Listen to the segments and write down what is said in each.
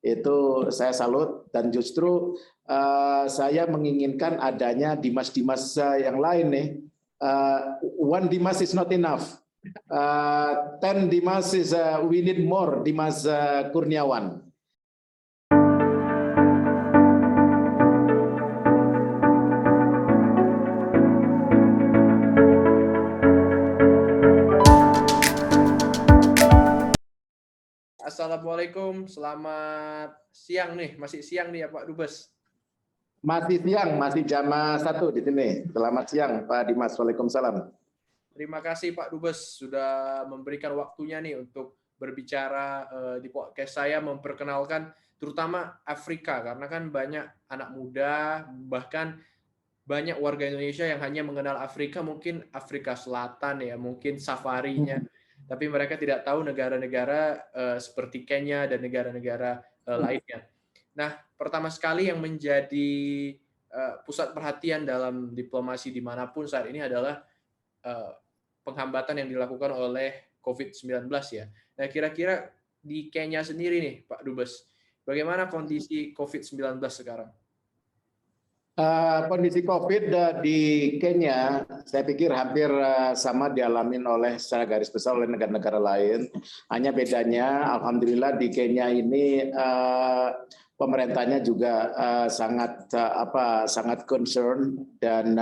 Itu saya salut, dan justru saya menginginkan adanya Dimas-Dimas yang lain nih. One Dimas is not enough. 10 Dimas is we need more Dimas Kurniawan. Assalamualaikum, selamat siang nih, masih siang nih ya Pak Dubes. Masih siang, masih jam 1 di sini. Selamat siang Pak Dimas, Waalaikumsalam. Terima kasih Pak Dubes sudah memberikan waktunya nih untuk berbicara di podcast saya, memperkenalkan terutama Afrika, karena kan banyak anak muda, bahkan banyak warga Indonesia yang hanya mengenal Afrika, mungkin Afrika Selatan ya, mungkin safarinya, tapi mereka tidak tahu negara-negara seperti Kenya dan negara-negara lainnya. Nah, pertama sekali yang menjadi pusat perhatian dalam diplomasi dimanapun saat ini adalah penghambatan yang dilakukan oleh COVID-19 ya. Nah, kira-kira di Kenya sendiri nih, Pak Dubes, bagaimana kondisi COVID-19 sekarang? Kondisi COVID di Kenya, saya pikir hampir sama dialami oleh secara garis besar oleh negara-negara lain. Hanya bedanya, alhamdulillah di Kenya ini pemerintahnya juga sangat concern dan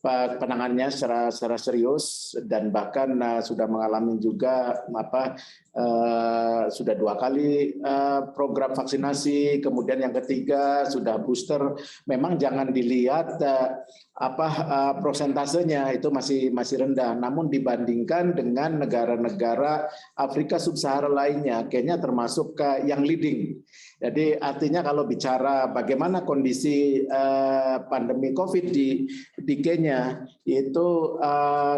penanganannya secara serius, dan bahkan sudah mengalami juga sudah 2 kali program vaksinasi, kemudian yang ketiga sudah booster. Memang jangan dilihat prosentasenya itu masih rendah, namun dibandingkan dengan negara-negara Afrika Sub-Sahara lainnya, Kenya termasuk yang leading. Jadi artinya kalau bicara bagaimana kondisi pandemi COVID di Kenya, itu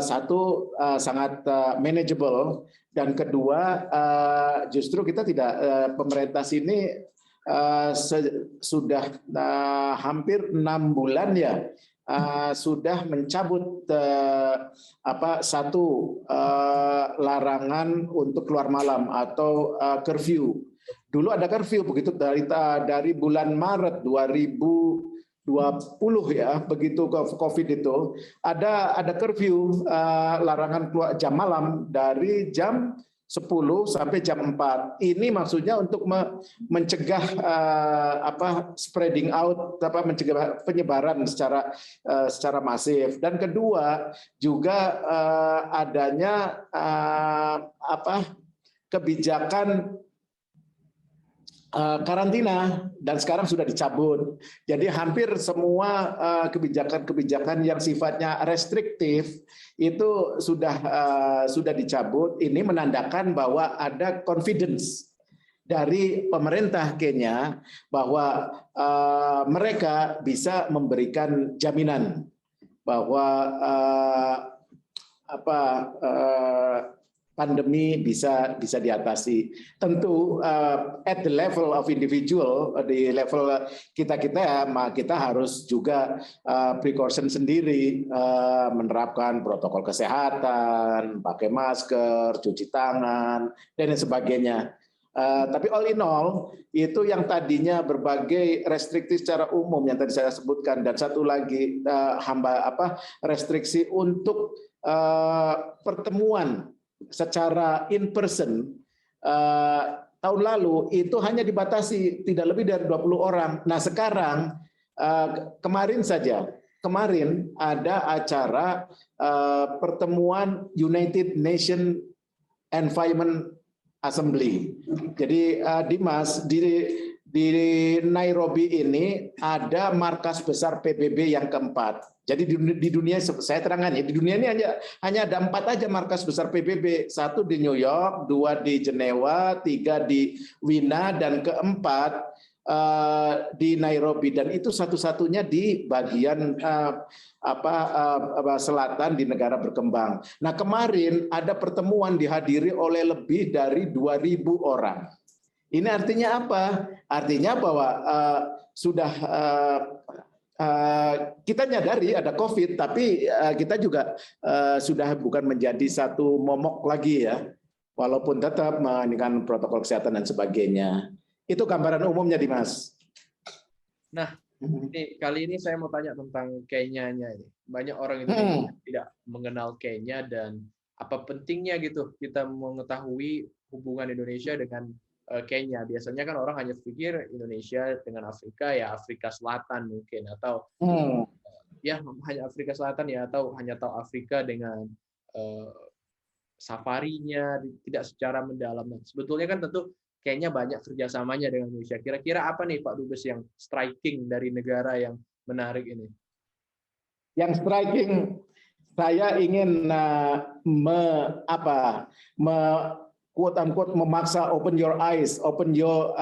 satu sangat manageable, dan kedua justru kita tidak pemerintah sini sudah hampir 6 bulan ya sudah mencabut satu larangan untuk keluar malam atau curfew. Dulu ada curfew begitu dari bulan Maret 2020 ya, begitu COVID itu ada curfew, larangan keluar jam malam dari jam 10 sampai jam 4. Ini maksudnya untuk mencegah spreading out, mencegah penyebaran secara masif. Dan kedua juga adanya kebijakan karantina, dan sekarang sudah dicabut. Jadi hampir semua kebijakan-kebijakan yang sifatnya restriktif itu sudah dicabut. Ini menandakan bahwa ada confidence dari pemerintah Kenya bahwa mereka bisa memberikan jaminan bahwa pandemi bisa diatasi. Tentu at the level of individual, di level kita harus juga precaution sendiri, menerapkan protokol kesehatan, pakai masker, cuci tangan, dan lain sebagainya. Tapi all in all, itu yang tadinya berbagai restriksi secara umum yang tadi saya sebutkan, dan satu lagi restriksi untuk pertemuan secara in person tahun lalu itu hanya dibatasi tidak lebih dari 20 orang. Nah sekarang kemarin ada acara pertemuan United Nations Environment Assembly. Jadi Dimas, di Nairobi ini ada markas besar PBB yang keempat. Jadi di dunia, saya terangkan ya, di dunia ini hanya ada 4 aja markas besar PBB. 1 di New York, 2 di Jenewa, 3 di Wina, dan keempat di Nairobi. Dan itu satu-satunya di bagian selatan di negara berkembang. Nah kemarin ada pertemuan dihadiri oleh lebih dari 2.000 orang. Ini artinya apa? Artinya bahwa sudah kita nyadari ada COVID, tapi kita juga sudah bukan menjadi satu momok lagi ya, walaupun tetap dengan protokol kesehatan dan sebagainya. Itu gambaran umumnya, Dimas. Nah, kali ini saya mau tanya tentang Kenya-nya ini. Banyak orang Indonesia tidak mengenal Kenya dan apa pentingnya gitu kita mengetahui hubungan Indonesia dengan Kenya. Biasanya kan orang hanya pikir Indonesia dengan Afrika ya Afrika Selatan mungkin atau ya hanya Afrika Selatan ya atau hanya tahu Afrika dengan safarinya tidak secara mendalam. Nah, sebetulnya kan tentu kayaknya banyak kerjasamanya dengan Indonesia. Kira-kira apa nih Pak Dubes yang striking dari negara yang menarik ini? Yang striking, saya ingin quote unquote memaksa open your eyes, open your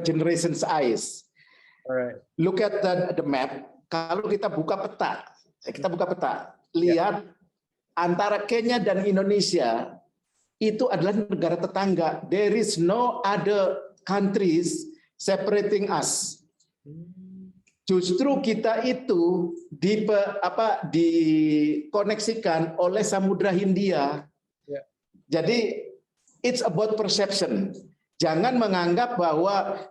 generation's eyes. Alright. Look at the map. Kalau kita buka peta, lihat antara Kenya dan Indonesia itu adalah negara tetangga. There is no other countries separating us. Justru kita itu dikoneksikan oleh Samudra Hindia. Jadi it's about perception. Jangan menganggap bahwa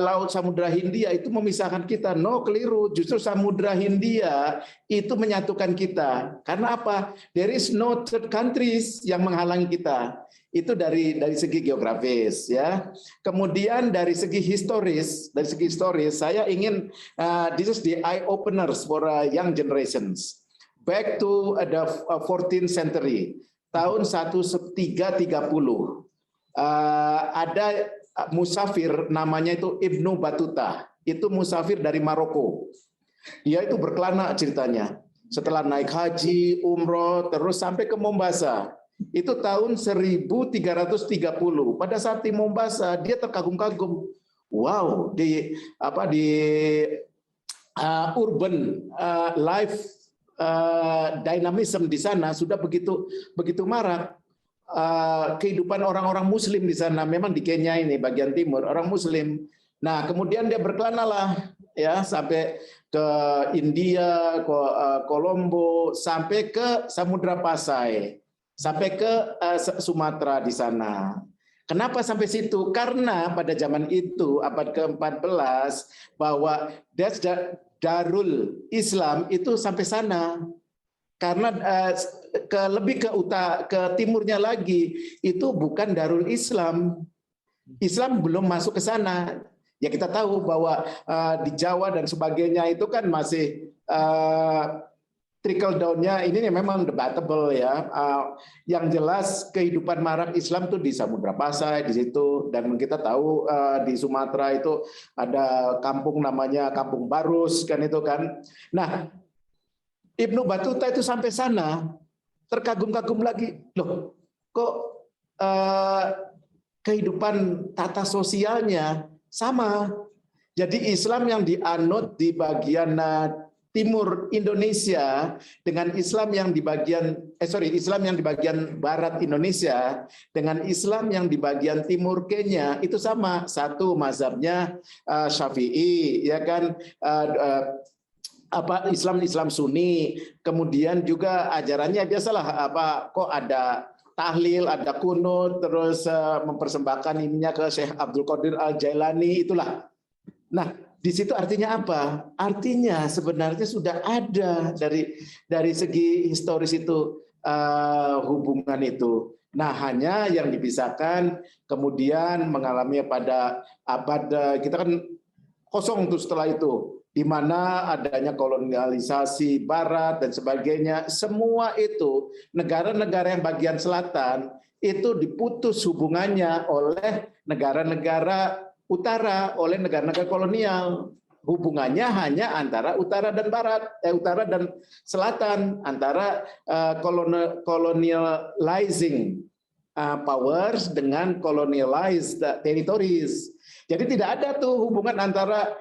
Laut Samudra Hindia itu memisahkan kita. No, keliru. Justru Samudra Hindia itu menyatukan kita. Karena apa? There is no third countries yang menghalangi kita. Itu dari segi geografis, ya. Kemudian dari segi historis, saya ingin this is the eye openers for young generations. Back to the 14th century, tahun 1330. Ada musafir namanya itu Ibnu Battuta. Itu musafir dari Maroko. Dia itu berkelana ceritanya. Setelah naik haji, umroh, terus sampai ke Mombasa. Itu tahun 1330. Pada saat di Mombasa dia terkagum-kagum. Wow, di urban life dynamism di sana sudah begitu marak. Kehidupan orang-orang Muslim di sana, memang di Kenya ini bagian timur orang Muslim. Nah, kemudian dia berkelana lah, ya, sampai ke India, ke Kolombo, sampai ke Samudra Pasai, sampai ke Sumatera di sana. Kenapa sampai situ? Karena pada zaman itu abad ke-14 bahwa Darul Islam itu sampai sana. Karena lebih ke timurnya lagi itu bukan Darul Islam. Islam belum masuk ke sana. Ya kita tahu bahwa di Jawa dan sebagainya itu kan masih trickle down-nya ini memang debatable ya. Yang jelas kehidupan marak Islam tuh di Samudra Pasai di situ, dan kita tahu di Sumatera itu ada kampung namanya Kampung Barus kan itu kan. Nah, Ibnu Battuta itu sampai sana terkagum-kagum lagi. Loh, kok kehidupan tata sosialnya sama. Jadi Islam yang dianut di bagian timur Indonesia dengan Islam yang di bagian Islam yang di bagian barat Indonesia dengan Islam yang di bagian timur Kenya itu sama. Satu mazhabnya Syafi'i, ya kan, Islam Sunni, kemudian juga ajarannya biasalah kok ada tahlil, ada kunut, terus mempersembahkan ininya ke Syekh Abdul Qadir Al-Jailani, itulah. Nah, di situ artinya apa? Artinya sebenarnya sudah ada dari segi historis itu hubungan itu. Nah, hanya yang dipisahkan kemudian mengalami pada abad kita kan kosong tuh setelah itu, di mana adanya kolonialisasi Barat dan sebagainya. Semua itu negara-negara yang bagian selatan itu diputus hubungannya oleh negara-negara utara, oleh negara-negara kolonial. Hubungannya hanya antara utara dan barat, utara dan selatan, antara colonializing powers dengan colonialized territories. Jadi tidak ada tuh hubungan antara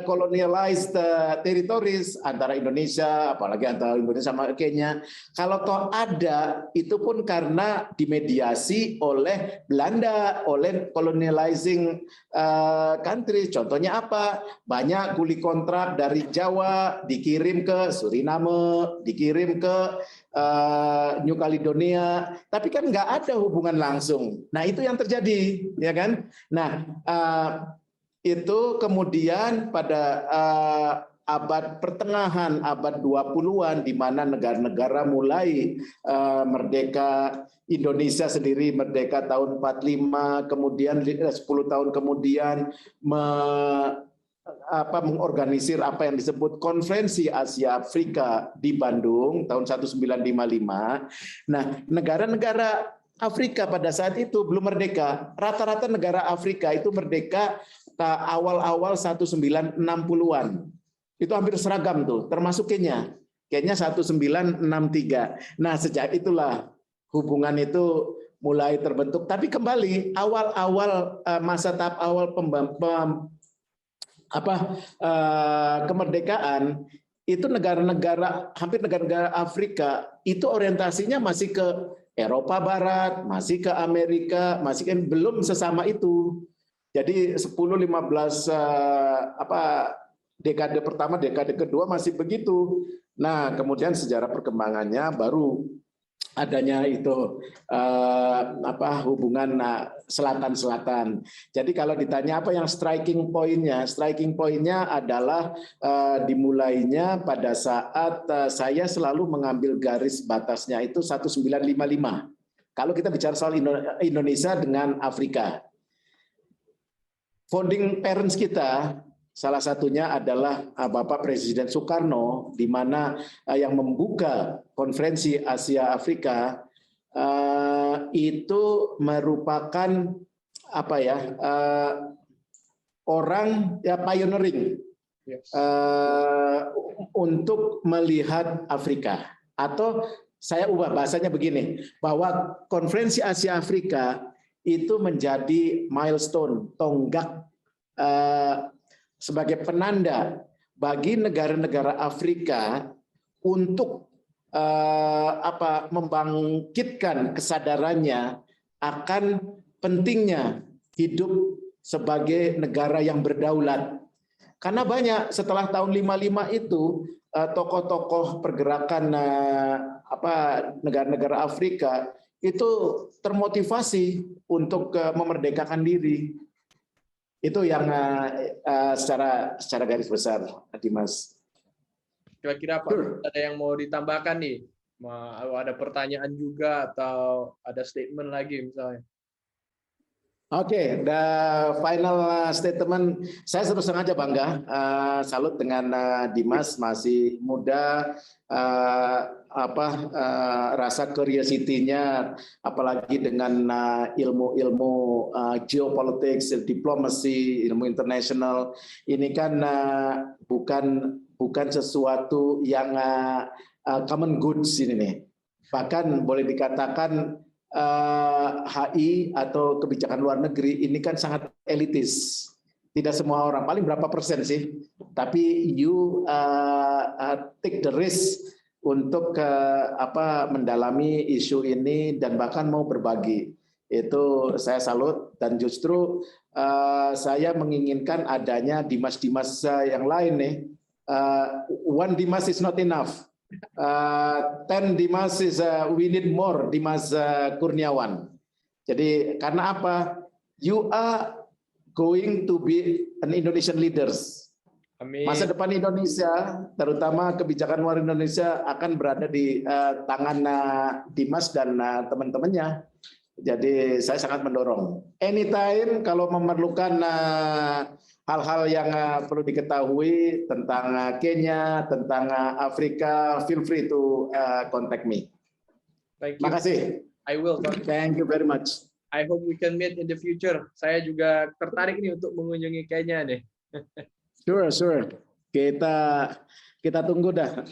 colonialized territories antara Indonesia, apalagi antara Indonesia sama Kenya. Kalau toh ada, itu pun karena dimediasi oleh Belanda, oleh colonializing country. Contohnya apa? Banyak kuli kontrak dari Jawa dikirim ke Suriname, dikirim ke New Caledonia, tapi kan nggak ada hubungan langsung. Nah itu yang terjadi, ya kan? Nah itu kemudian pada abad pertengahan, abad 20-an, di mana negara-negara mulai merdeka. Indonesia sendiri merdeka tahun 45, kemudian 10 tahun kemudian mengorganisir apa yang disebut Konferensi Asia Afrika di Bandung tahun 1955. Nah, negara-negara Afrika pada saat itu belum merdeka. Rata-rata negara Afrika itu merdeka awal-awal 1960-an. Itu hampir seragam tuh, termasuk Kenya. Kenya 1963. Nah, sejak itulah hubungan itu mulai terbentuk. Tapi kembali awal-awal masa tahap awal kemerdekaan itu negara-negara, hampir negara-negara Afrika itu orientasinya masih ke Eropa Barat, masih ke Amerika, masih kan belum sesama itu. Jadi 10-15 dekade pertama, dekade kedua masih begitu. Nah, kemudian sejarah perkembangannya baru adanya itu hubungan selatan-selatan. Jadi kalau ditanya apa yang striking point-nya adalah dimulainya pada saat saya selalu mengambil garis batasnya itu 1955. Kalau kita bicara soal Indonesia dengan Afrika. Founding parents kita salah satunya adalah Bapak Presiden Soekarno, di mana yang membuka Konferensi Asia Afrika itu merupakan orang pioneering untuk melihat Afrika. Atau saya ubah bahasanya begini, bahwa Konferensi Asia Afrika itu menjadi milestone, tonggak sebagai penanda bagi negara-negara Afrika untuk membangkitkan kesadarannya akan pentingnya hidup sebagai negara yang berdaulat. Karena banyak setelah tahun 55 itu tokoh-tokoh pergerakan negara-negara Afrika itu termotivasi untuk memerdekakan diri. Itu yang secara garis besar, Dimas. Kira-kira Pak, ada yang mau ditambahkan nih? Ada pertanyaan juga atau ada statement lagi misalnya? Oke, the final statement, saya terus sengaja bangga, salut dengan Dimas, masih muda, rasa curiosity-nya, apalagi dengan ilmu-ilmu geopolitics, diplomasi, ilmu internasional, ini kan bukan sesuatu yang common goods ini nih. Bahkan boleh dikatakan HI atau kebijakan luar negeri ini kan sangat elitis. Tidak semua orang, paling berapa persen sih. Tapi you take the risk untuk mendalami isu ini dan bahkan mau berbagi. Itu saya salut, dan justru saya menginginkan adanya Dimas-Dimas yang lain nih. One Dimas is not enough. 10 Dimas is we need more Dimas Kurniawan. Jadi karena apa? You are going to be an Indonesian leaders. Amin. Masa depan Indonesia, terutama kebijakan luar Indonesia, akan berada di tangan Dimas dan teman-temannya. Jadi saya sangat mendorong. Anytime kalau memerlukan hal-hal yang perlu diketahui tentang Kenya, tentang Afrika, feel free to contact me. Thank you. Terima kasih. I will. Thank you very much. I hope we can meet in the future. Saya juga tertarik nih untuk mengunjungi Kenya nih. Sure. Kita tunggu dah.